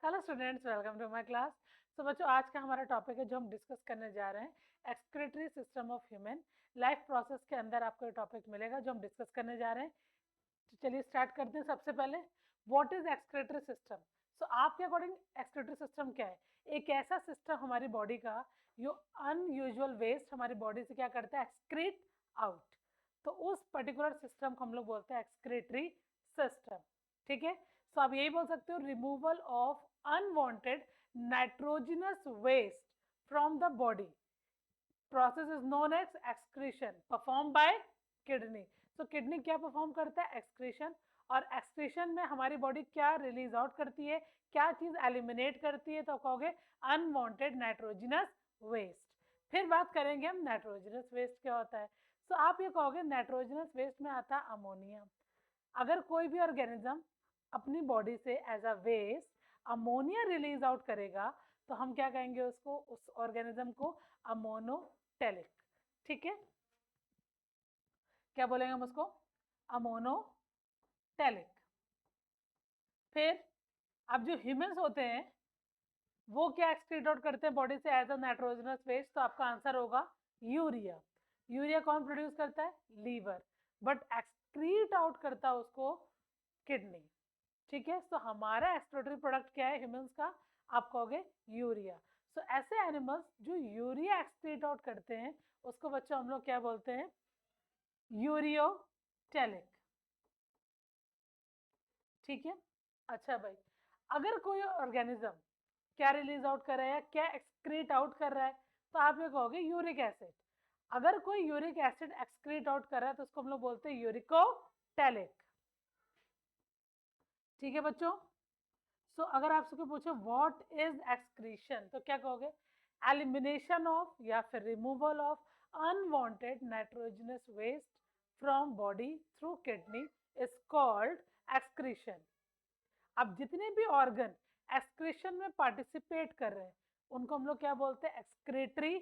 Hello students, welcome to my class. तो बच्चों, आज का हमारा टॉपिक है जो हम डिस्कस करने जा रहे हैं excretory system of human life process के अंदर आपको ये टॉपिक मिलेगा जो हम डिस्कस करने जा रहे हैं। तो चलिए स्टार्ट करते हैं। सबसे पहले व्हाट इज एक्सक्रीटरी सिस्टम। सो आपके अकॉर्डिंग एक्सक्रीटरी सिस्टम क्या है? एक ऐसा सिस्टम हमारी बॉडी का जो अनयूजुअल वेस्ट हमारी बॉडी से क्या करता है, एक्सक्रीट आउट। तो उस पर्टिकुलर सिस्टम को हम लोग बोलते हैं एक्सक्रीटरी सिस्टम। ठीक है, सो आप यही बोल सकते हो, removal of unwanted nitrogenous waste from the body process is known as excretion perform by kidney. तो किडनी क्या परफॉर्म करता है, एक्सक्रीशन। और एक्सक्रीशन में हमारी बॉडी क्या रिलीज आउट करती है, क्या चीज एलिमिनेट करती है, तो कहोगे अनवांटेड नाइट्रोजनस वेस्ट। फिर बात करेंगे हम नाइट्रोजनस वेस्ट क्या होता है। सो आप ये कहोगे नाइट्रोजनस वेस्ट में आता है अमोनिया। अगर कोई भी ऑर्गेनिज्म अपनी बॉडी से as a waste ammonia release out करेगा तो हम क्या कहेंगे उसको, उस ऑर्गेनिज्म को अमोनोटेलिक। ठीक है, क्या बोलेंगे हम उसको, अमोनोटेलिक। फिर अब जो ह्यूमंस होते हैं वो क्या एक्सक्रीट आउट करते हैं बॉडी से एज अ नाइट्रोजनस वेस्ट, तो आपका आंसर होगा यूरिया। यूरिया कौन प्रोड्यूस करता है, लीवर, बट एक्सक्रीट आउट करता है उसको किडनी। ठीक है, तो हमारा एक्सक्रीटरी प्रोडक्ट क्या है ह्यूमंस का, आप कहोगे यूरिया। सो ऐसे एनिमल्स जो यूरिया एक्सक्रीट आउट करते हैं उसको बच्चों हम लोग क्या बोलते हैं, यूरियोटेलिक। ठीक है, अच्छा भाई, अगर कोई ऑर्गेनिज्म क्या रिलीज आउट कर रहा है या क्या एक्सक्रीट आउट कर रहा है तो आप ये कहोगे यूरिक एसिड। अगर कोई यूरिक एसिड एक्सक्रीट आउट कर रहा है तो उसको हम लोग बोलते हैं यूरिकोटेलिक। ठीक है बच्चों, सो अगर आपसे कोई पूछे व्हाट इज एक्सक्रीशन तो क्या कहोगे, एलिमिनेशन ऑफ या फिर removal of unwanted nitrogenous waste from body through kidney is called excretion. अब जितने भी ऑर्गन एक्सक्रीशन में पार्टिसिपेट कर रहे हैं उनको हम लोग क्या बोलते हैं, एक्सक्रीटरी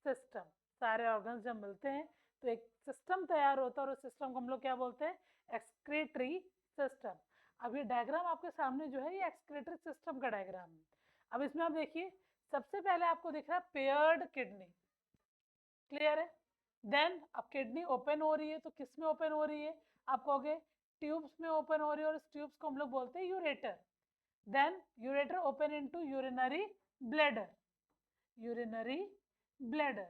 सिस्टम। सारे ऑर्गन जब मिलते हैं तो एक सिस्टम तैयार होता है और उस सिस्टम को हम लोग क्या बोलते हैं, एक्सक्रीटरी सिस्टम। अब ये डायग्राम आपके सामने जो है ये एक्सक्रीटरी सिस्टम का डायग्राम है। अब इसमें आप देखिए, सबसे पहले आपको दिख रहा है पेयर्ड किडनी, क्लियर है। देन अब किडनी ओपन हो रही है तो किस में ओपन हो रही है, आप कहोगे ट्यूब्स में ओपन हो रही है और इस ट्यूब्स को हम लोग बोलते हैं ureter. Then ureter open into urinary bladder, urinary bladder,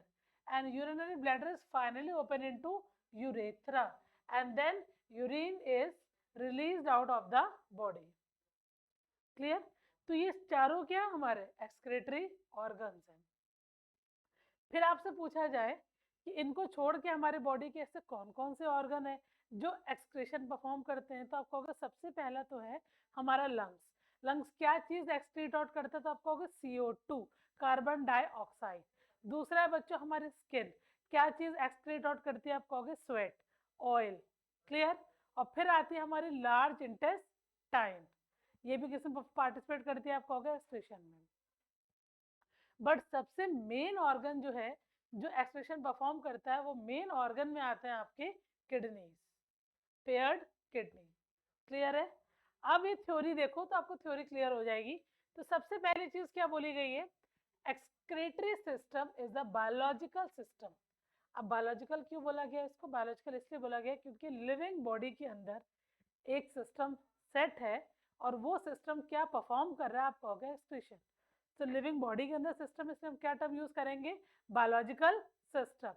and urinary bladder is finally open into urethra, and then urine is released out of the body. Clear, तो ये चारों क्या हमारे एक्सक्रीटरी ऑर्गन्स हैं। फिर आपसे पूछा जाए कि इनको छोड़ के हमारे बॉडी के ऐसे कौन कौन से ऑर्गन है जो एक्सक्रीशन परफॉर्म करते हैं, तो आप कहोगे सबसे पहला तो है हमारा लंग्स। लंग्स क्या चीज एक्सक्रीट आउट करता है, तो आप कहोगे CO2, कार्बन डाइऑक्साइड। दूसरा है बच्चों हमारी स्किन, क्या चीज एक्सक्रीट आउट करती है, आप कहोगे स्वेट, ऑयल। क्लियर, और फिर आती है हमारी लार्ज इंटेस्टाइन, ये भी किसमें पार्टिसिपेट करती है, आप कहोगे एक्सक्रीशन में। बट सबसे मेन ऑर्गन जो है जो एक्सक्रीशन परफॉर्म करता है वो मेन ऑर्गन में आते हैं आपके किडनीज, पेयर्ड किडनी। क्लियर है, अब ये थ्योरी देखो तो आपको थ्योरी क्लियर हो जाएगी। तो सबसे पहली चीज क्या बोली गई है, excretory system is the biological system. अब बायोलॉजिकल क्यों बोला गया, इसको बायोलॉजिकल इसलिए बोला गया क्योंकि लिविंग बॉडी के अंदर एक सिस्टम सेट है और वो सिस्टम क्या परफॉर्म कर रहा है, आप कहोगे एक्सक्रीशन। तो लिविंग बॉडी के अंदर सिस्टम, इसमें हम क्या टर्म यूज करेंगे, biological system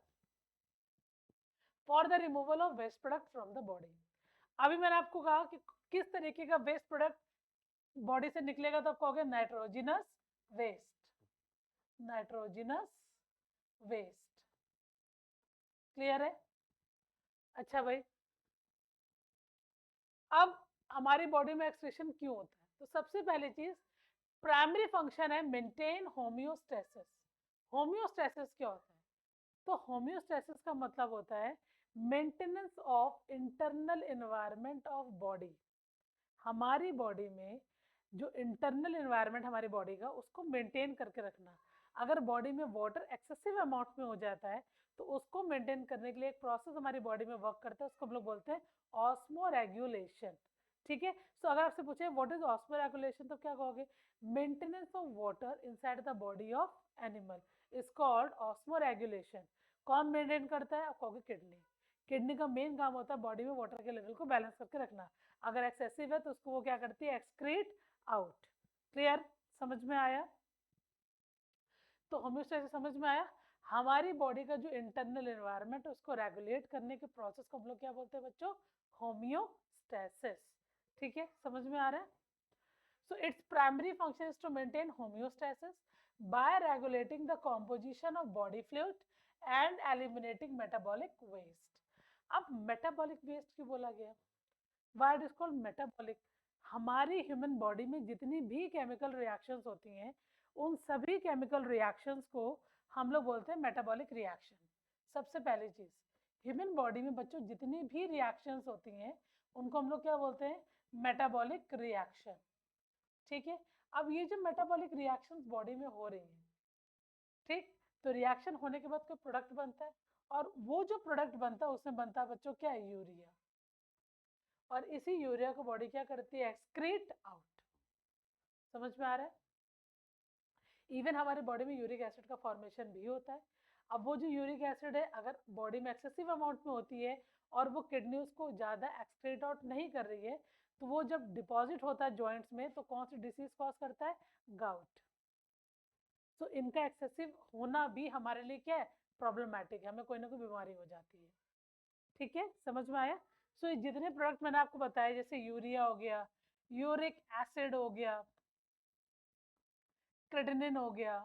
for the removal of waste product from the body. अभी मैंने आपको कहा कि किस तरीके का वेस्ट प्रोडक्ट बॉडी से निकलेगा, तो आप कहोगे nitrogenous waste, nitrogenous waste. Clear है, अच्छा भाई, अब हमारी बॉडी में एक्सक्रीशन क्यों होता है, तो सबसे पहली चीज प्राइमरी फंक्शन है मेंटेन होम्योस्टेसिस। होम्योस्टेसिस क्या होता है, तो होम्योस्टेसिस का मतलब होता है maintenance of internal environment of body. हमारी बॉडी में जो इंटरनल एनवायरनमेंट हमारी बॉडी का उसको मेंटेन करके रखना। अगर बॉडी में वाटर एक्सेसिव अमाउंट में हो जाता है तो उसको मेंटेन करने के लिए एक प्रोसेस हमारी बॉडी में वर्क करता है, उसको हम लोग बोलते हैं ऑस्मो रेगुलेशन। ठीक है। सो अगर आपसे पूछे व्हाट इज ऑस्मोरेगुलेशन तो क्या कहोगे? Maintenance of water inside the body of animal is called osmoregulation. कौन मेंटेन करता है? आप कहोगे किडनी। किडनी का मेन काम होता है बॉडी में वाटर के लेवल को बैलेंस करके रखना। अगर एक्सेसिव है तो उसको वो क्या करती है? Excrete out. क्लियर? समझ में आया? तो होम्योस्टेसिस समझ में आया? हमारी बॉडी का जो इंटरनल एनवायरनमेंट है उसको रेगुलेट करने के प्रोसेस को हम लोग क्या बोलते हैं बच्चों? होम्योस्टेसिस। ठीक है, समझ में आ रहा है? So its primary function is to maintain homeostasis by regulating the composition of body fluid and eliminating metabolic waste. अब metabolic waste क्यों बोला गया? Why it is called metabolic? हमारी ह्यूमन बॉडी में जितनी भी केमिकल रिएक्शंस होती हैं उन सभी केमिकल रिएक्शंस को हम लोग बोलते हैं मेटाबॉलिक रिएक्शन। सबसे पहली चीज, ह्यूमन बॉडी में बच्चों जितनी भी रिएक्शंस होती हैं उनको हम लोग क्या बोलते हैं? Metabolic reaction. ठीक है। अब ये जो मेटाबॉलिक रिएक्शंस बॉडी में हो रही हैं, ठीक, तो रिएक्शन होने के बाद कोई प्रोडक्ट बनता है और वो जो प्रोडक्ट बनता है उसमें बनता है बच्चों क्या? यूरिया। और इसी यूरिया को बॉडी क्या करती है? Excrete out. समझ में आ रहा है? इवन हमारे बॉडी में यूरिक एसिड का फॉर्मेशन भी होता है। अब वो जो यूरिक एसिड है अगर बॉडी में एक्सेसिव अमाउंट में होती है और वो किडनी उसको ज़्यादा एक्सक्रीट आउट नहीं कर रही है तो वो जब डिपॉजिट होता है जॉइंट्स में तो कौन सी डिसीज कॉज करता है? गाउट। तो इनका एक्सेसिव होना भी हमारे लिए क्या है? प्रॉब्लमैटिक है, हमें कोई ना कोई बीमारी हो जाती है। ठीक है, समझ में आया? सो ये जितने प्रोडक्ट मैंने आपको बताए जैसे यूरिया हो गया, यूरिक एसिड हो गया, क्रेटिनिन हो गया,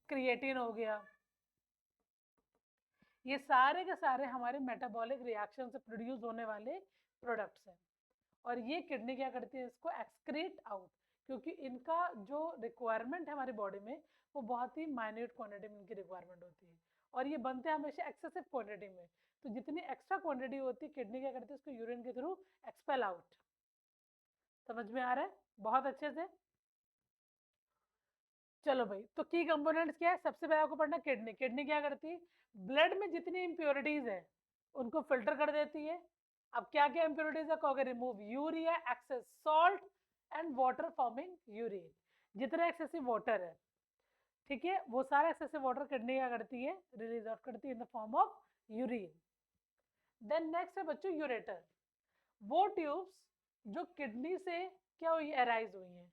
क्रिएटिन हो गया, ये सारे के सारे हमारे मेटाबॉलिक रिएक्शन से प्रोड्यूस होने वाले प्रोडक्ट्स हैं और ये किडनी क्या करती है? इसको एक्सक्रीट आउट, क्योंकि इनका जो रिक्वायरमेंट है हमारी बॉडी में वो बहुत ही माइन्यूट क्वांटिटी में इनकी रिक्वायरमेंट होती है और ये बनते हैं हमेशा एक्सेसिव क्वांटिटी में। तो जितनी एक्स्ट्रा क्वांटिटी होती है किडनी क्या करती है? उसको यूरिन के थ्रू एक्सपेल आउट। समझ में आ रहा है? बहुत अच्छे से। चलो भाई, तो की कंपोनेंट्स क्या है? सबसे पहले आपको पढ़ना किडनी। किडनी क्या करती है? ब्लड में जितनी इम्प्योरिटीज है उनको फिल्टर कर देती है। अब क्या क्या इम्प्योरिटीज है? कहोगे remove urea, excess salt and water forming urine. जितना एक्सेसिव वाटर है, ठीक है, वो सारा एक्सेसिव वाटर किडनी क्या करती है? रिलीज आउट करती है in the form of urine. Then next है बच्चों यूरेटर। वो ट्यूब्स जो किडनी से क्या हुई? अराइज हुई हैं,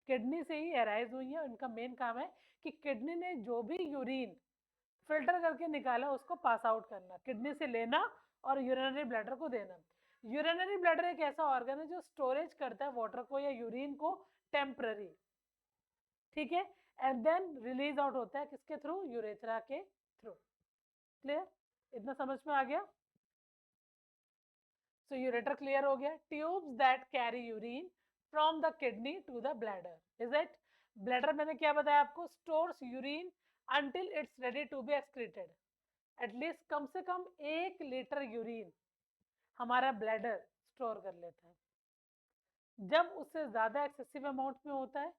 किडनी से ही अराइज हुई है। उनका मेन काम है कि किडनी ने जो भी यूरिन फिल्टर करके निकाला उसको पास आउट करना, किडनी से लेना और यूरिनरी ब्लैडर को देना। यूरिनरी ब्लैडर एक ऐसा ऑर्गन है जो स्टोरेज करता है वाटर को या यूरिन को टेम्पररी, ठीक है, एंड देन रिलीज आउट होता है किसके थ्रू? यूरेथ्रा के थ्रू। क्लियर? इतना समझ में आ गया? सो यूरेटर क्लियर हो गया। Tubes that carry urine from the kidney to the bladder, is it? Bladder मैंने क्या बताया आपको? Stores urine until it's ready to be excreted. At least कम से कम 1 लीटर यूरिन हमारा ब्लैडर स्टोर कर लेता है। जब उससे ज़्यादा एक्सेसिव अमाउंट में होता है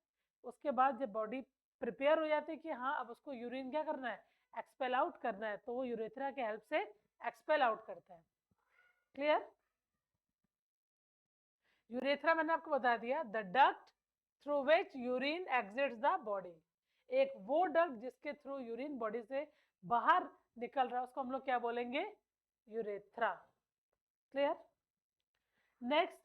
उसके बाद जब बॉडी प्रिपेयर हो जाती है कि हाँ अब उसको यूरिन क्या करना है? एक्सपेल आउट करना है, तो वो यूरेथ्रा के हेल्प से एक्सपेल आउट करता है। क्लियर? यूरेथ्रा मैंने आपको बता दिया, the duct through which urine exits the body. एक वो डक्ट जिसके थ्रू यूरिन बॉडी से बाहर निकल रहा है उसको हम लोग क्या बोलेंगे? यूरेथ्रा। क्लियर? नेक्स्ट,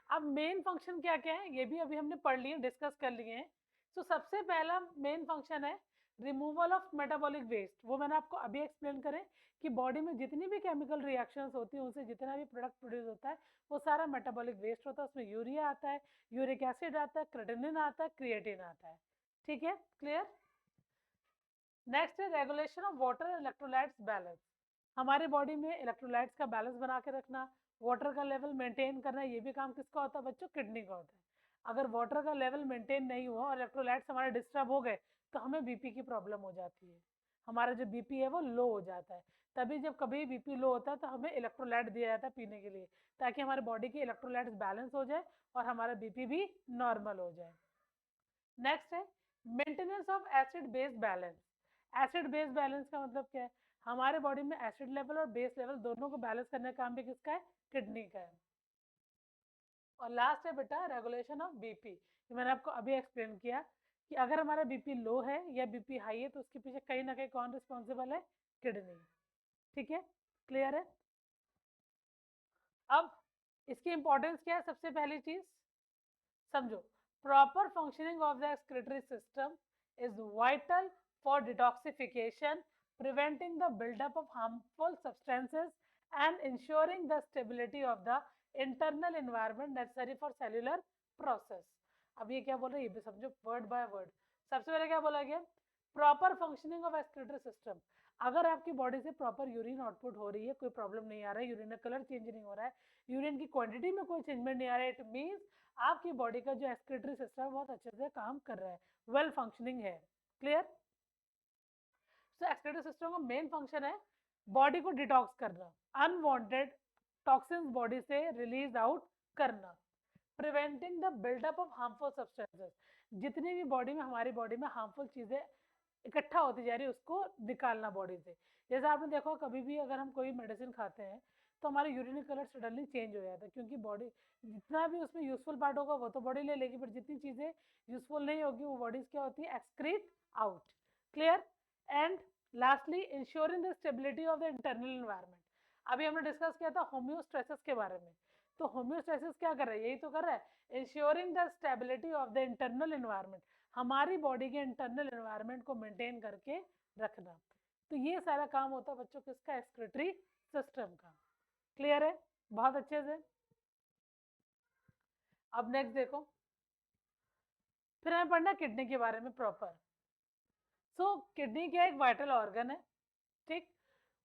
अब मेन फंक्शन क्या क्या है ये भी अभी हमने पढ़ लिए, डिस्कस कर लिए हैं। तो सबसे पहला मेन फंक्शन है रिमूवल ऑफ मेटाबॉलिक वेस्ट। वो मैंने आपको अभी एक्सप्लेन करें कि बॉडी में जितनी भी केमिकल रिएक्शंस होती हैं उनसे जितना भी प्रोडक्ट प्रोड्यूस होता है वो सारा मेटाबॉलिक वेस्ट होता है। उसमें यूरिया आता है, यूरिक एसिड आता है, क्रेटिनिन आता है, क्रिएटिन आता है। ठीक है, क्लियर? नेक्स्ट है regulation of water electrolytes balance. हमारे बॉडी में इलेक्ट्रोलाइट्स का बैलेंस बना के रखना, वाटर का लेवल मेंटेन करना, ये भी काम किसका होता है बच्चों? किडनी का होता है। अगर वाटर का लेवल मेंटेन नहीं हुआ और इलेक्ट्रोलाइट्स हमारे डिस्टर्ब हो गए तो हमें बीपी की प्रॉब्लम हो जाती है, हमारा जो बीपी है वो लो हो जाता है। तभी जब कभी बीपी लो होता है तो हमें इलेक्ट्रोलाइट दिया जाता है पीने के लिए, ताकि हमारे बॉडी की इलेक्ट्रोलाइट्स बैलेंस हो जाए और हमारा बीपी भी नॉर्मल हो जाए। नेक्स्ट है maintenance of acid base balance. Acid base balance का मतलब क्या है? हमारे बॉडी में एसिड लेवल और बेस लेवल दोनों को बैलेंस करने का काम भी किसका है? किडनी का है। और लास्ट है बेटा रेगुलेशन ऑफ बीपी। मैंने आपको अभी एक्सप्लेन किया कि अगर हमारा बीपी लो है या बीपी हाई है तो उसके पीछे कहीं ना कहीं कौन रिस्पॉन्सिबल है? किडनी। ठीक है, क्लियर है? अब इसकी इंपॉर्टेंस क्या है? सबसे पहली चीज समझो, proper functioning of the excretory system is vital for detoxification, preventing the buildup of harmful substances and ensuring the stability of the internal environment necessary for cellular process. अब ये क्या बोल रहे हैं ये भी समझो वर्ड बाय वर्ड। सबसे पहले क्या बोला गया? Proper functioning of excretory system. अगर आपकी बॉडी से प्रॉपर यूरिन आउटपुट हो रही है, कोई प्रॉब्लम नहीं आ रहा है, यूरिन का कलर चेंज नहीं हो रहा है, यूरिन की क्वांटिटी में कोई चेंजमेंट नहीं आ रहा है, इट मीन्स आपकी बॉडी का जो एक्सक्रीटरी सिस्टम है बहुत अच्छे से काम कर रहा है, वेल फंक्शनिंग है। क्लियर? तो एक्सक्रीटरी सिस्टम का मेन फंक्शन है बॉडी को डिटॉक्स करना, अनवांटेड टॉक्सिन्स बॉडी से रिलीज आउट करना, preventing the buildup of harmful substances. जितनी भी बॉडी में हमारी बॉडी में हार्मफुल चीजें इकट्ठा होती जा रही है उसको निकालना बॉडी से। जैसे आपने देखा कभी भी अगर हम कोई मेडिसिन खाते हैं तो हमारा यूरिनरी कलर सडनली चेंज हो जाता है, क्योंकि बॉडी जितना भी उसमें यूजफुल पार्ट होगा वो तो बॉडी ले लेगी, पर जितनी चीजें यूजफुल नहीं होगी वो बॉडीज क्या होती है? Excrete out. Clear? And lastly ensuring the stability of the internal environment. अभी हमने डिस्कस किया था होम्योस्टेसिस के बारे में। तो होम्योस्टेसिस क्या कर रहा है? यही तो कर रहा है, ensuring the stability of the internal environment, हमारी बॉडी के इंटरनल एनवायरनमेंट को मेंटेन करके रखना। तो ये सारा काम होता है बच्चों किसका? एक्सक्रीटरी सिस्टम का। क्लियर है? बहुत अच्छे से। अब नेक्स्ट देखो, फिर हमें पढ़ना किडनी के बारे में प्रॉपर। सो किडनी क्या एक वाइटल ऑर्गन है, ठीक?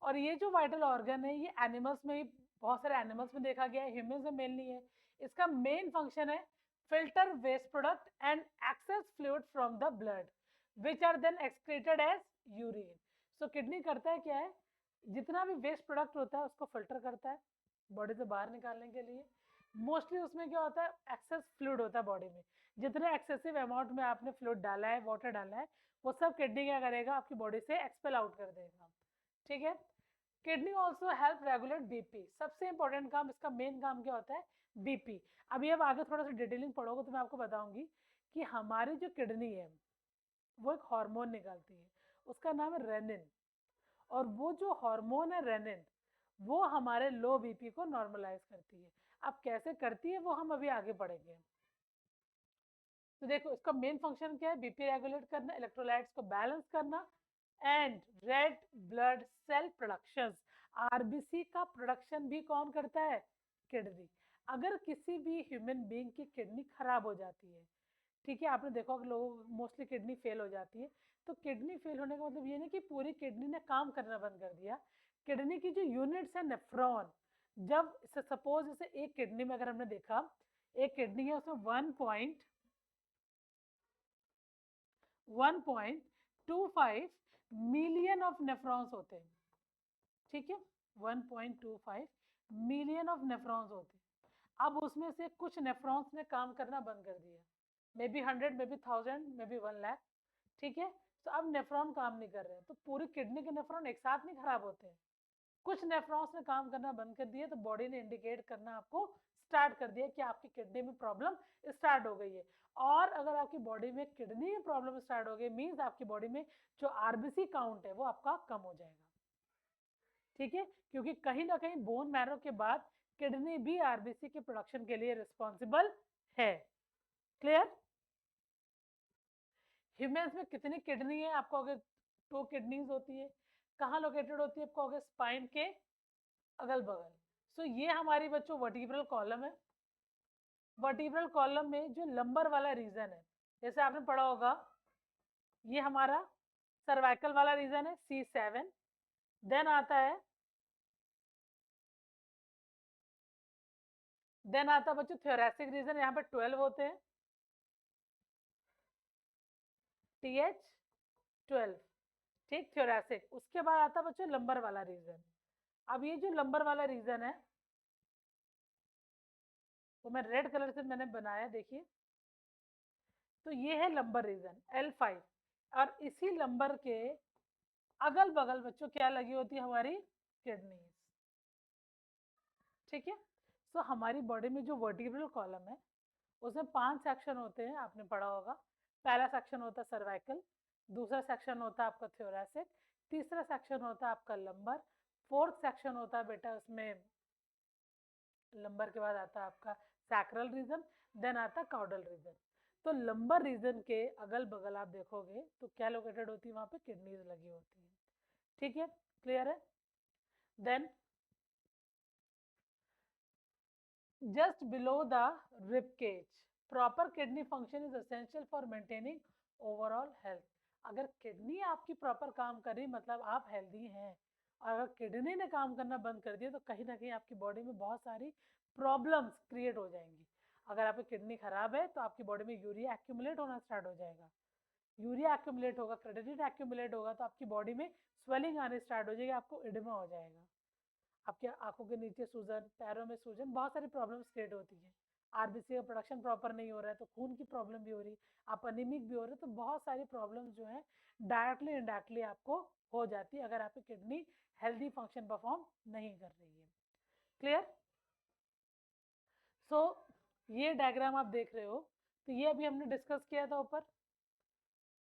और ये जो वाइटल ऑर्गन है ये एनिमल्स में भी, बहुत सारे एनिमल्स में देखा गया है, ह्यूमंस में मेन नहीं है। इसका मेन फंक्शन है filter waste product and excess fluid from the blood which are then excreted as urine. So kidney करता है क्या है? जितना भी वेस्ट प्रोडक्ट होता है उसको फिल्टर करता है बॉडी से बाहर निकालने के लिए। मोस्टली उसमें क्या होता है? एक्सेस फ्लूइड होता है बॉडी में। जितने एक्सेसिव अमाउंट में आपने फ्लूइड डाला है, वाटर डाला है, वो सब किडनी क्या करेगा? आपकी बॉडी से एक्सपेल आउट कर देगा। ठीक है? Kidney also help regulate BP. सबसे इंपॉर्टेंट काम इसका, मेन काम क्या होता है? बीपी। अभी अब आगे थोड़ा सा डिटेलिंग पढ़ोगे तो मैं आपको बताऊंगी कि हमारी जो किडनी है वो एक हार्मोन निकालती है, उसका नाम है रेनिन। और वो जो हार्मोन है रेनिन वो हमारे लो बीपी को नॉर्मलाइज करती है। अब कैसे करती है वो हम अभी आगे पढ़ेंगे। तो देखो इसका मेन फंक्शन क्या है? बीपी रेगुलेट करना, इलेक्ट्रोलाइट्स को बैलेंस करना and red blood cell production. RBC का प्रोडक्शन भी कौन करता है? किडनी। अगर किसी भी ह्यूमन बीइंग की किडनी खराब हो जाती है, ठीक है, आपने देखा कि लोग मोस्टली किडनी फेल हो जाती है, तो किडनी फेल होने का मतलब ये नहीं कि पूरी किडनी ने काम करना बंद कर दिया। किडनी की जो यूनिट्स है नेफ्रॉन, जब सपोज जैसे एक किडनी में अगर हमने देखा, एक किडनी है उसमें 1.25 मिलियन ऑफ नेफ्रॉन्स होते हैं। ठीक है, 1.25 मिलियन ऑफ नेफ्रॉन्स होते हैं। अब उसमें से कुछ नेफ्रॉन्स ने काम करना बंद कर दिया, may be 100, may be 1000, may be 1 lakh. ठीक है, तो अब नेफ्रॉन काम नहीं कर रहे हैं, तो पूरी किडनी के नेफ्रॉन एक साथ नहीं खराब होते हैं। कुछ नेफ्रॉन्स ने काम करना बंद कर दिया तो बॉडी ने इंडिकेट करना आपको स्टार्ट कर दिया कि आपकी किडनी में प्रॉब्लम स्टार्ट हो गई है। और अगर आपकी बॉडी में किडनी में प्रॉब्लम स्टार्ट हो गई मीन्स आपकी बॉडी में जो आरबीसी काउंट है वो आपका कम हो जाएगा। ठीक है, क्योंकि कहीं ना कहीं बोन मैरो के बाद किडनी भी आरबीसी के प्रोडक्शन के लिए रिस्पॉन्सिबल है। क्लियर? ह्यूमंस में कितनी किडनी है? आपको अगर 2 किडनीज होती है, कहाँ लोकेटेड होती है? आपको अगर स्पाइन के अगल बगल। सो ये हमारी बच्चों वर्टिब्रल कॉलम है। वर्टिब्रल कॉलम में जो लंबर वाला रीजन है, जैसे आपने पढ़ा होगा, ये हमारा सर्वाइकल वाला रीजन है C7। देन आता है बच्चों थोरैसिक रीजन, यहाँ पे 12 होते हैं, TH12। ठीक, थोरैसिक। उसके बाद आता है बच्चों लंबर वाला रीजन। अब ये जो लंबर वाला रीजन है वो मैं रेड कलर से मैंने बनाया, देखिए। तो ये है लंबर रीजन L5। और इसी लंबर के अगल बगल बच्चों क्या लगी होती है हमारी किडनीज। ठीक है। सो हमारी बॉडी में जो वर्टिब्रल कॉलम है उसमें 5 सेक्शन होते हैं, आपने पढ़ा होगा। पहला सेक्शन होता है सर्वाइकल, दूसरा सेक्शन होता है आपका थोरैसिक, तीसरा सेक्शन होता है आपका लंबर, फोर्थ सेक्शन होता है बेटा उसमें लंबर के बाद आता है आपका सैक्रल रीजन, देन आता है काउडल रीजन। तो लंबर रीजन के अगल बगल आप देखोगे तो क्या लोकेटेड होती है, वहां पे किडनीज लगी होती है। ठीक है, क्लियर है। Then just below the rib cage proper kidney function is essential for maintaining overall health। अगर किडनी आपकी प्रॉपर काम कर रही मतलब आप हेल्दी हैं, और अगर किडनी ने काम करना बंद कर दिया तो कहीं ना कहीं आपकी बॉडी में बहुत सारी प्रॉब्लम्स क्रिएट हो जाएंगी। अगर आपकी किडनी खराब है तो आपकी बॉडी में यूरिया एक्यूमुलेट होना स्टार्ट हो जाएगा, यूरिया एक्यूमुलेट होगा, क्रेडिट एक्यूमुलेट होगा तो आपकी बॉडी में स्वेलिंग आने स्टार्ट हो जाएगी, आपको इडमा हो जाएगा, आपके आंखों के नीचे सूजन, पैरों में सूजन, बहुत सारी प्रॉब्लम्स क्रिएट होती है। आरबीसी का प्रोडक्शन प्रॉपर नहीं हो रहा है तो खून की प्रॉब्लम भी हो रही है, आप अनिमिक भी हो रहे हैं, तो बहुत सारी प्रॉब्लम्स जो है डायरेक्टली इनडायरेक्टली आपको हो जाती है अगर आपकी किडनी हेल्दी फंक्शन परफॉर्म नहीं कर रही है। क्लियर। सो ये डायग्राम आप देख रहे हो, तो ये अभी हमने डिस्कस किया था ऊपर,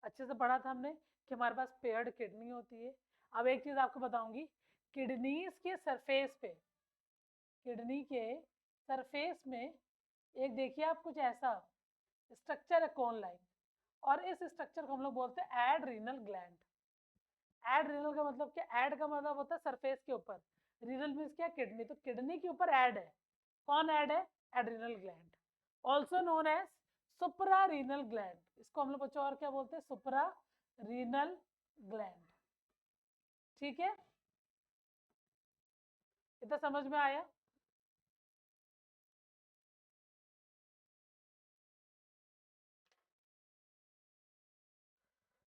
अच्छे से पढ़ा था हमने कि हमारे पास पेयर्ड किडनी होती है। अब एक चीज आपको बताऊंगी, किडनीज के सरफेस पे, किडनी के सरफेस में एक देखिए आप कुछ ऐसा स्ट्रक्चर है कोन लाइन, और इस स्ट्रक्चर को हम लोग बोलते हैं एड्रीनल ग्लैंड। एड्रीनल का मतलब क्या, एड का मतलब होता है सरफेस के ऊपर, रीनल मीन्स क्या, किडनी, तो किडनी के ऊपर एड है, कौन एड है, adrenal gland, also known as suprarenal gland. इसको हम लोग बच्चों और क्या बोलते हैं, सुपरा रीनल ग्लैंड। ठीक है, इतना समझ में आया।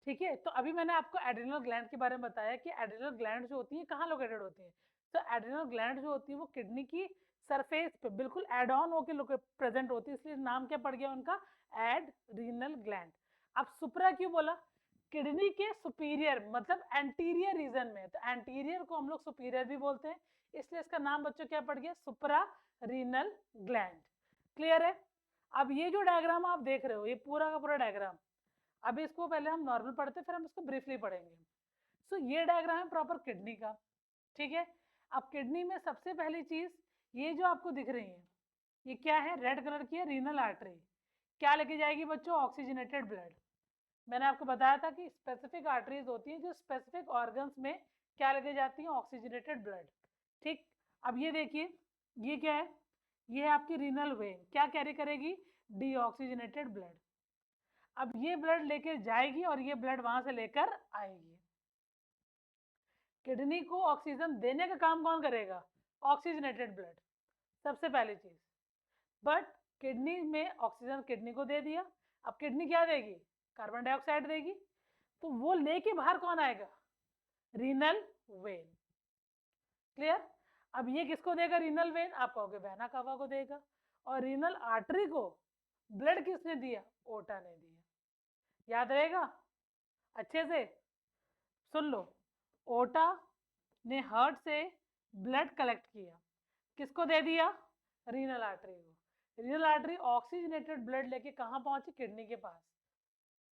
ठीक है, तो अभी मैंने आपको एड्रिनल ग्लैंड के बारे में बताया कि एड्रिनल ग्लैंड जो होती है कहाँ लोकेटेड होती है। तो एड्रिनल ग्लैंड जो होती है वो किडनी की सरफेस पे बिल्कुल एड ऑन होकर प्रेजेंट होती है, इसलिए नाम क्या पड़ गया उनका, एड्रिनल ग्लैंड। अब सुपरा क्यों बोला, किडनी के सुपीरियर मतलब एंटीरियर रीजन में, तो एंटीरियर को हम लोग सुपीरियर भी बोलते हैं, इसलिए इसका नाम बच्चों क्या पड़ गया, सुपरा रीनल ग्लैंड। क्लियर है। अब ये जो डायग्राम आप देख रहे हो ये पूरा का पूरा डायग्राम, अभी इसको पहले हम नॉर्मल पढ़ते फिर हम इसको ब्रीफली पढ़ेंगे। सो ये डायग्राम है प्रॉपर किडनी का। ठीक है, अब किडनी में सबसे पहली चीज ये जो आपको दिख रही है ये क्या है, रेड कलर की है, रीनल आर्टरी। क्या लेके जाएगी बच्चों, ऑक्सीजनेटेड ब्लड। मैंने आपको बताया था कि स्पेसिफिक आर्टरीज होती हैं जो स्पेसिफिक ऑर्गन्स में क्या लेके जाती हैं, ऑक्सीजनेटेड ब्लड। ठीक, अब ये देखिए ये क्या है, ये है आपकी रीनल वेन, क्या कैरी करेगी, डीऑक्सीजनेटेड ब्लड। अब ये ब्लड लेके जाएगी और ये ब्लड वहां से लेकर आएगी। किडनी को ऑक्सीजन देने का काम कौन करेगा, ऑक्सीजनेटेड ब्लड, सबसे पहली चीज। बट किडनी में ऑक्सीजन किडनी को दे दिया, अब किडनी क्या देगी, कार्बन डाइऑक्साइड देगी, तो वो लेके बाहर कौन आएगा, रीनल वेन। क्लियर। अब ये किसको देगा रीनल वेन, आप कहोगे वेना कावा को देगा, और रीनल आर्टरी को ब्लड किसने दिया, ओटा ने दिया। याद रहेगा, अच्छे से सुन लो, ओटा ने हार्ट से ब्लड कलेक्ट किया, किसको दे दिया, रीनल आर्टरी को। रीनल आर्टरी ऑक्सीजनेटेड ब्लड लेके कहाँ पहुंची, किडनी के पास,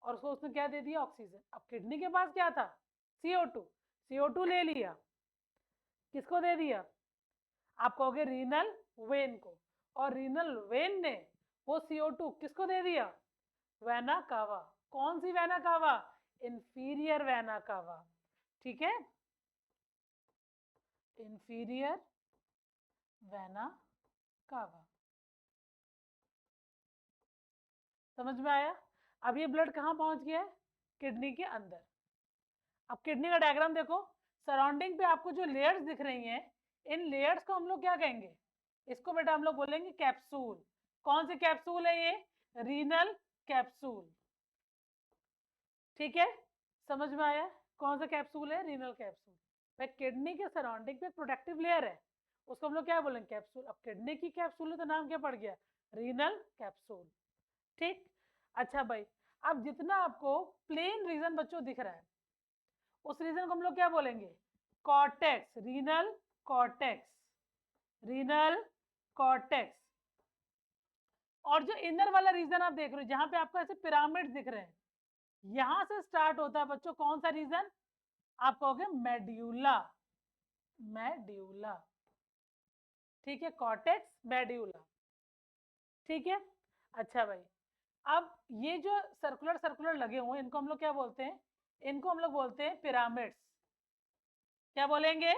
और उसको उसने क्या दे दिया, ऑक्सीजन। अब किडनी के पास क्या था, CO2, CO2 ले लिया, किसको दे दिया, आप कहोगे रीनल वेन को, और रीनल वेन ने वो CO2 किसको दे दिया, वेना कावा। कौन सी vena cava, inferior vena cava. ठीक है, इंफीरियर वेना कावा, समझ में आया। अब ये ब्लड कहाँ पहुंच गया है, किडनी के अंदर। अब किडनी का डायग्राम देखो, सराउंडिंग पे आपको जो लेयर्स दिख रही हैं इन लेयर्स को हम लोग क्या कहेंगे, इसको बेटा हम लोग बोलेंगे कैप्सूल। कौन सी कैप्सूल है ये, रीनल कैप्सूल। ठीक है, समझ में आया, कौन सा कैप्सूल है, रीनल कैप्सूल। भाई किडनी के सराउंडिंग पे एक प्रोटेक्टिव लेयर है, उसको हम लोग क्या बोलेंगे, कैप्सूल। अब किडनी की कैप्सूल है तो नाम क्या पड़ गया, रीनल कैप्सूल। ठीक, अच्छा भाई, अब जितना आपको प्लेन रीजन बच्चों दिख रहा है उस रीजन को हम लोग क्या बोलेंगे? Cortex, renal cortex, renal cortex. और जो इनर वाला रीजन आप देख रहे हो जहां पे आपको ऐसे पिरामिड दिख रहे हैं, यहां से स्टार्ट होता है बच्चों कौन सा रीजन? आप कहोगे मेड्यूला, मेड्यूला, ठीक है, कॉर्टेक्स मेड्यूला, ठीक है। अच्छा भाई, अब ये जो सर्कुलर सर्कुलर लगे हुए हैं इनको हम लोग क्या बोलते हैं? इनको हम लोग बोलते हैं पिरामिड्स। क्या बोलेंगे?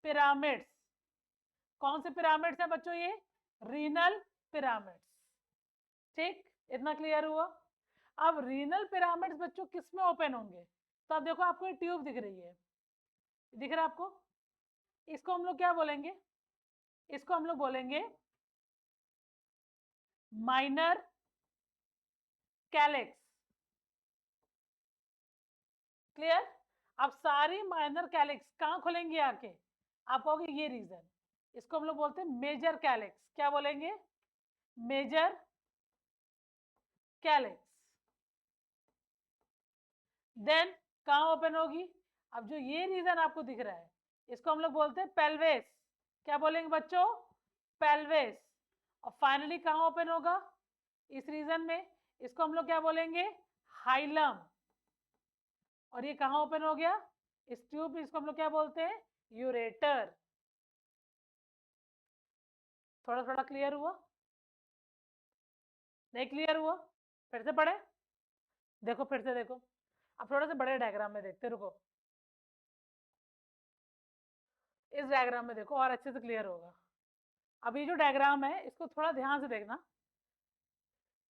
पिरामिड्स। कौन से पिरामिड्स हैं बच्चों? ये रीनल पिरामिड्स, ठीक, इतना क्लियर हुआ। अब रीनल पिरामिड्स बच्चों किस में ओपन होंगे? तो अब देखो आपको ये ट्यूब दिख रही है, दिख रहा है आपको? इसको हम लोग क्या बोलेंगे? इसको हम लोग बोलेंगे माइनर कैलेक्स। क्लियर? अब सारी माइनर कैलेक्स कहाँ खुलेंगी आके? आप कहोगे ये रीजन, इसको हम लोग बोलते हैं मेजर कैलेक्स। क्या बोलेंगे? Major calyx. देन कहाँ ओपन होगी? अब जो ये रीजन आपको दिख रहा है इसको हम लोग बोलते हैं पेल्वेस। क्या बोलेंगे बच्चों? पेल्वेस। और फाइनली कहाँ ओपन होगा? इस रीजन में। इसको हम लोग क्या बोलेंगे? हाइलम। और ये कहाँ ओपन हो गया? इस ट्यूब में। इसको हम लोग क्या बोलते हैं? यूरेटर। थोड़ा थोड़ा क्लियर हुआ? नहीं क्लियर हुआ? फिर से पढ़े, देखो फिर से देखो। अब थोड़ा सा बड़े डायग्राम में देखते, रुको। इस डायग्राम में देखो और अच्छे से क्लियर होगा। अब ये जो डायग्राम है इसको थोड़ा ध्यान से देखना।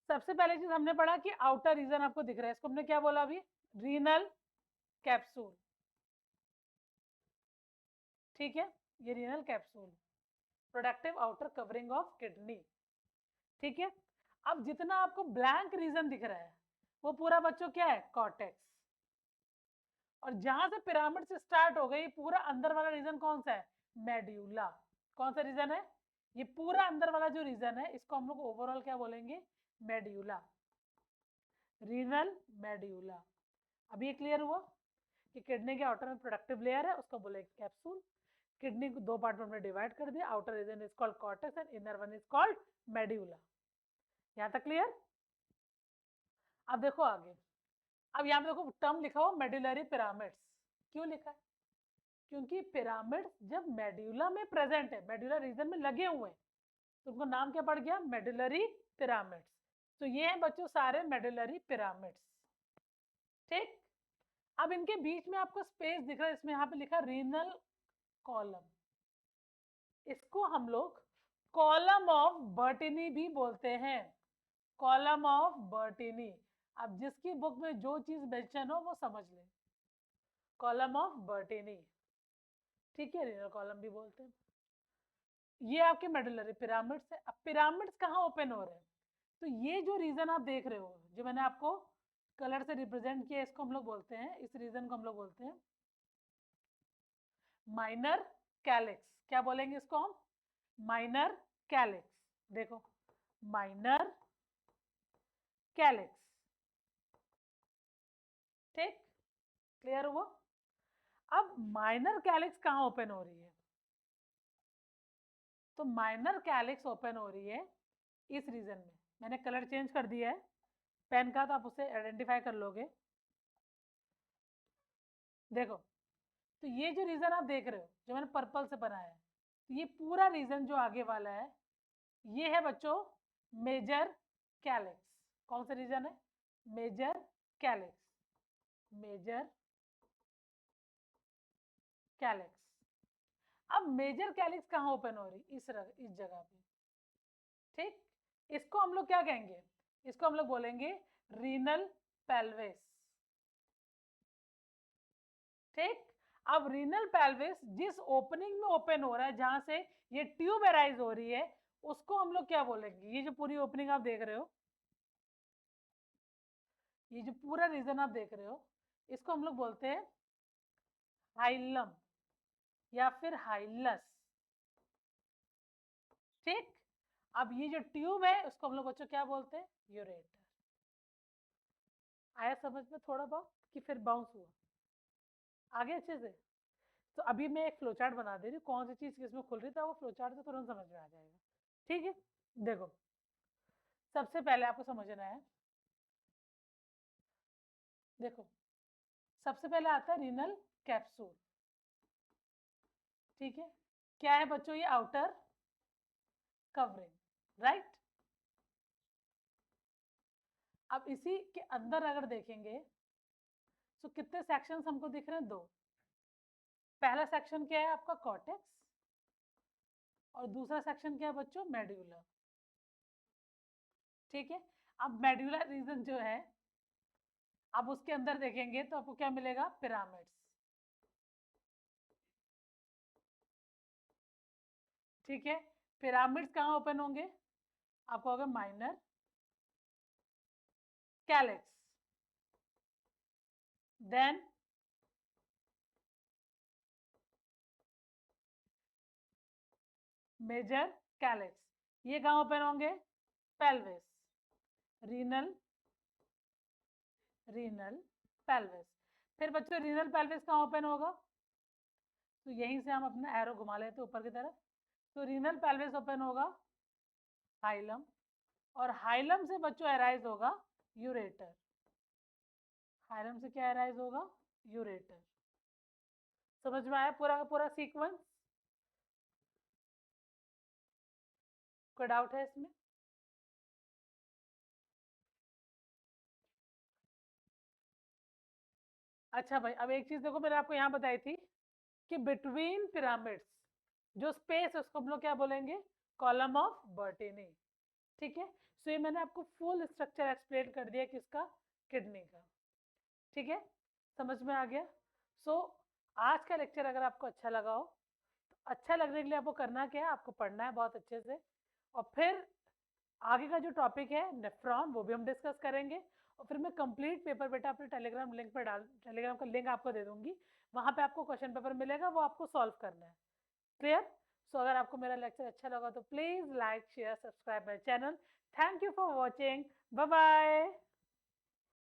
सबसे पहले चीज हमने पढ़ा कि आउटर रीजन आपको दिख रहा है, इसको हमने क्या बोला अभी? रीनल कैप्सूल, ठीक है, ये renal capsule, productive outer covering of kidney, ठीक है। अब जितना आपको ब्लैंक रीजन दिख रहा है वो पूरा बच्चों क्या है? कॉर्टेक्स। और जहां से पिरामिड से स्टार्ट हो गई पूरा अंदर वाला रीजन कौन सा है? मेड्यूला। कौन सा रीजन है? ये पूरा अंदर वाला जो रीजन है इसको हम लोग ओवरऑल क्या बोलेंगे? Medulla, renal medulla. अब ये क्लियर हुआ कि किडनी के आउटर में प्रोडक्टिव लेयर है उसको बोलेंगे कैप्सूल। किडनी को दो पार्ट में हमने डिवाइड कर दिया, outer region is called cortex and inner one is called medulla. यहां तक क्लियर? अब देखो आगे। अब यहाँ पे देखो टर्म लिखा हुआ मेडुलरी पिरामिड्स। क्यों लिखा है? क्योंकि पिरामिड जब मेड्यूला में प्रेजेंट है, मेडुलर रीजन में लगे हुए हैं, तो उनको नाम क्या पड़ गया? Medullary pyramids. तो ये हैं बच्चों सारे मेडुलरी पिरामिड्स, ठीक। अब इनके बीच में आपको स्पेस दिख रहा है, इसमें यहाँ पे लिखा रीनल कॉलम। इसको हम लोग कॉलम ऑफ बर्टिनी भी बोलते हैं, कॉलम ऑफ बर्टिनी। अब जिसकी बुक में जो चीज मेंशन हो वो समझ ले, कॉलम ऑफ बर्टिनी, ठीक है, रीनल कॉलम भी बोलते हैं। ये आपके मेडुलरी पिरामिड्स है। अब पिरामिड्स कहाँ ओपन हो रहे हैं? तो ये जो रीजन आप देख रहे हो जो मैंने आपको कलर से रिप्रेजेंट किया, इसको हम लोग बोलते हैं, इस रीजन को हम लोग बोलते हैं माइनर कैलिक्स। क्या बोलेंगे इसको हम? Minor calyx. देखो, माइनर कैलिक्स, ठीक, क्लियर हुआ? अब माइनर कैलिक्स कहाँ ओपन हो रही है? तो माइनर कैलिक्स ओपन हो रही है इस रीजन में। मैंने कलर चेंज कर दिया है पेन का, तो आप उसे आइडेंटिफाई कर लोगे। देखो, तो ये जो रीजन आप देख रहे हो जो मैंने पर्पल से बनाया है, तो ये पूरा रीजन जो आगे वाला है ये है बच्चों मेजर कैलिक्स। कौन सा रीजन है? Major calyx, major calyx. अब मेजर कैलिक्स कहाँ ओपन हो रही? इस जगह पे, ठीक। इसको हम लोग क्या कहेंगे? इसको हम लोग बोलेंगे रीनल पेल्विस, ठीक। अब रीनल पेल्विस जिस ओपनिंग में ओपन हो रहा है जहां से ये ट्यूब अराइज हो रही है उसको हम लोग क्या बोलेंगे? ये जो पूरी ओपनिंग आप देख रहे हो, ये जो पूरा रीजन आप देख रहे हो, इसको हम लोग बोलते हैं हाइलम या फिर हाइलस, ठीक। अब ये जो ट्यूब है उसको हम लोग बच्चों क्या बोलते हैं? यूरेटर। आया समझ में थोड़ा बहुत कि फिर बाउंस हुआ? आगे अच्छे से। तो अभी मैं एक फ्लो चार्ट बना दे रही हूँ, कौन सी चीज़ किसमें खुल रही था वो फ्लो चार्ट से तुरंत समझ में आ जाएगा। ठीक है, देखो सबसे पहले आपको समझना है, देखो सबसे पहले आता है रीनल कैप्सूल। ठीक है, क्या है बच्चों ये आउटर कवरिंग, राइट। अब इसी के अंदर अगर देखेंगे तो कितने सेक्शंस हमको दिख रहे हैं, दो। पहला सेक्शन क्या है आपका कॉर्टेक्स, और दूसरा सेक्शन क्या है बच्चों, मेड्यूलर। ठीक है, अब मेड्यूलर रीजन जो है, अब उसके अंदर देखेंगे तो आपको क्या मिलेगा, पिरामिड्स। ठीक है, पिरामिड्स कहाँ ओपन होंगे, आपको होगा minor calyx, then major calyx. ये कहाँ ओपन होंगे, पेल्विस, रीनल, रीनल पेल्विस। फिर बच्चों रीनल पेल्विस कहाँ ओपन होगा, तो यहीं से हम अपना एरो घुमा लेते हैं ऊपर की तरफ, तो रीनल पेल्विस ओपन होगा हाइलम, और हाइलम से बच्चों अराइज होगा यूरेटर। हाइलम से क्या अराइज होगा, यूरेटर। समझ में आया पूरा का पूरा सीक्वेंस, कोई डाउट है इसमें। अच्छा भाई, अब एक चीज देखो मैंने आपको यहाँ बताई थी कि बिटवीन पिरामिड्स जो स्पेस है उसको हम लोग क्या बोलेंगे, कॉलम ऑफ बर्टीनी। ठीक है, सो ये मैंने आपको फुल स्ट्रक्चर एक्सप्लेन कर दिया किसका, किडनी का। ठीक है, समझ में आ गया। सो आज का लेक्चर अगर आपको अच्छा लगा हो, तो अच्छा लगने के लिए आपको करना क्या है, आपको पढ़ना है बहुत अच्छे से, और फिर आगे का जो टॉपिक है नेफ्रॉन वो भी हम डिस्कस करेंगे, और फिर मैं कंप्लीट पेपर बेटा अपने टेलीग्राम लिंक पर डाल, टेलीग्राम का लिंक आपको दे दूंगी, वहाँ पे आपको क्वेश्चन पेपर मिलेगा, वो आपको सॉल्व करना है। क्लियर। सो अगर आपको मेरा लेक्चर अच्छा लगा तो please like share subscribe my channel. Thank you for watching, bye bye.